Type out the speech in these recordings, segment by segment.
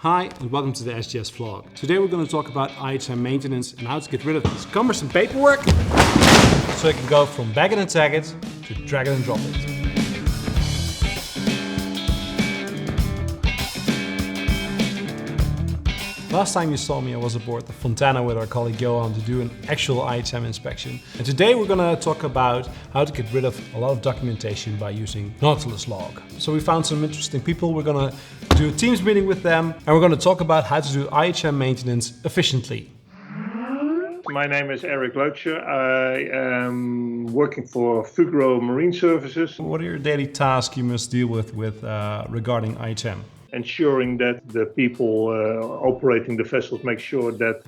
Hi and welcome to the SGS vlog. Today we're going to talk about IHM maintenance and how to get rid of this cumbersome paperwork so you can go from bag it and tag it to drag it and drop it. Last time you saw me, I was aboard the Fontana with our colleague Johan to do an actual IHM inspection. And today we're going to talk about how to get rid of a lot of documentation by using Nautilus Log. So we found some interesting people. We're going to do a Teams meeting with them and we're going to talk about how to do IHM maintenance efficiently. My name is Eric Leutscher. I am working for Fugro Marine Services. What are your daily tasks you must deal with regarding IHM? Ensuring that the people operating the vessels make sure that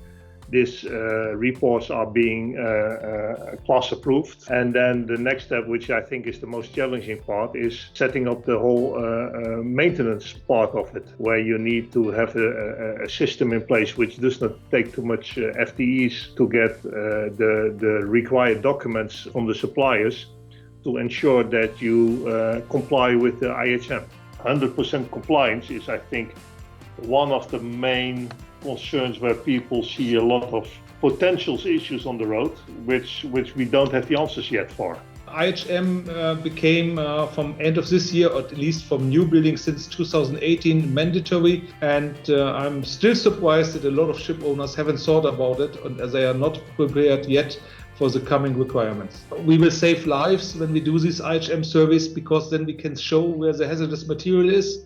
these reports are being class approved. And then the next step, which I think is the most challenging part, is setting up the whole maintenance part of it, where you need to have a system in place which does not take too much FTEs to get the required documents from the suppliers to ensure that you comply with the IHM. 100% compliance is, I think, one of the main concerns where people see a lot of potential issues on the road, which we don't have the answers yet for. IHM became from end of this year, or at least from new buildings since 2018, mandatory, and I'm still surprised that a lot of ship owners haven't thought about it and they are not prepared yet for the coming requirements. We will save lives when we do this IHM service, because then we can show where the hazardous material is.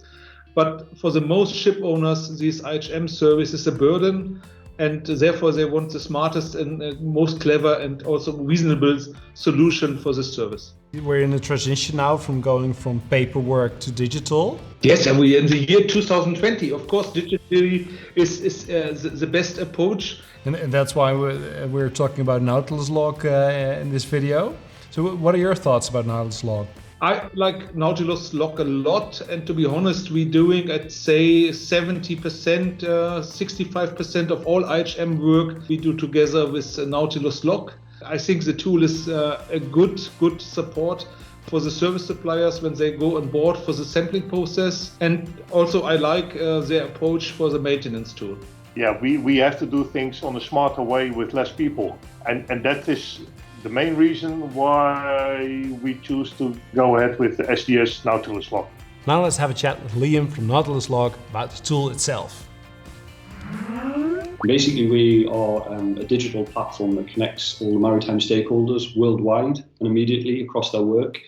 But for the most ship owners, this IHM service is a burden, and therefore they want the smartest and most clever and also reasonable solution for this service. We're in a transition now from going from paperwork to digital. Yes, and we in the year 2020, of course, digitally is the best approach. And that's why we're talking about Nautilus Log in this video. So what are your thoughts about Nautilus Log? I like Nautilus Log a lot, and to be honest, we're doing, I'd say, 70%, 65% of all IHM work we do together with Nautilus Log. I think the tool is a good support for the service suppliers when they go on board for the sampling process, and also I like their approach for the maintenance tool. Yeah, we have to do things on a smarter way with less people, and that is the main reason why we choose to go ahead with the SGS Nautilus Log. Now let's have a chat with Liam from Nautilus Log about the tool itself. Basically, we are a digital platform that connects all the maritime stakeholders worldwide and immediately across their work.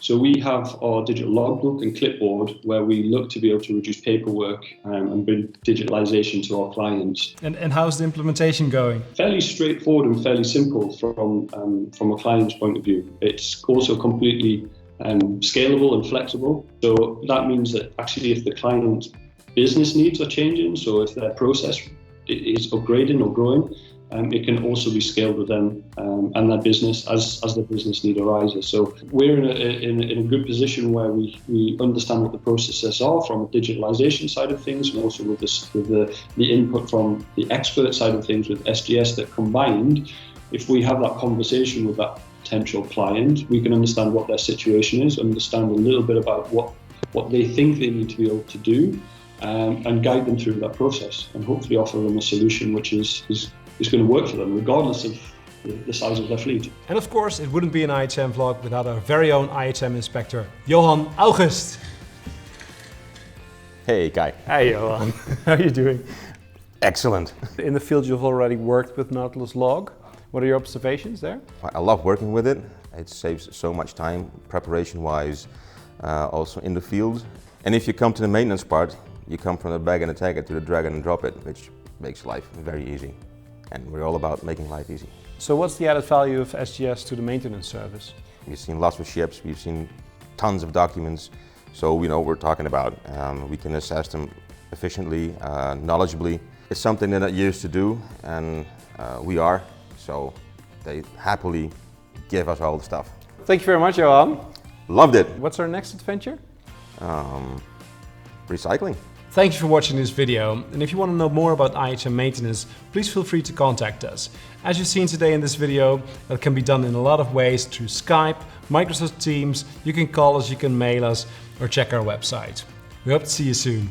So we have our digital logbook and clipboard where we look to be able to reduce paperwork and bring digitalization to our clients. And how's the implementation going? Fairly straightforward and fairly simple from a client's point of view. It's also completely scalable and flexible. So that means that actually if the client's business needs are changing, so if their process is upgrading or growing, it can also be scaled with them and their business as the business need arises. So we're in a good position where we understand what the processes are from a digitalization side of things, and also with the input from the expert side of things with SGS, that combined, if we have that conversation with that potential client, we can understand what their situation is, understand a little bit about what they think they need to be able to do, and guide them through that process, and hopefully offer them a solution which is going to work for them, regardless of the size of their fleet. And of course, it wouldn't be an IHM vlog without our very own IHM inspector, Johan August. Hey, Kai. Hey, Johan. How are you doing? Excellent. In the field, you've already worked with Nautilus Log. What are your observations there? I love working with it. It saves so much time, preparation-wise, also in the field. And if you come to the maintenance part, you come from the bag and tag it to the drag and drop it, which makes life very easy. And we're all about making life easy. So what's the added value of SGS to the maintenance service? We've seen lots of ships, we've seen tons of documents, so we know what we're talking about. We can assess them efficiently, knowledgeably. It's something they're not used to do, and we are, so they happily give us all the stuff. Thank you very much, Johan. Loved it. What's our next adventure? Recycling. Thank you for watching this video, and if you want to know more about IHM maintenance, please feel free to contact us. As you've seen today in this video, that can be done in a lot of ways through Skype, Microsoft Teams, you can call us, you can mail us, or check our website. We hope to see you soon.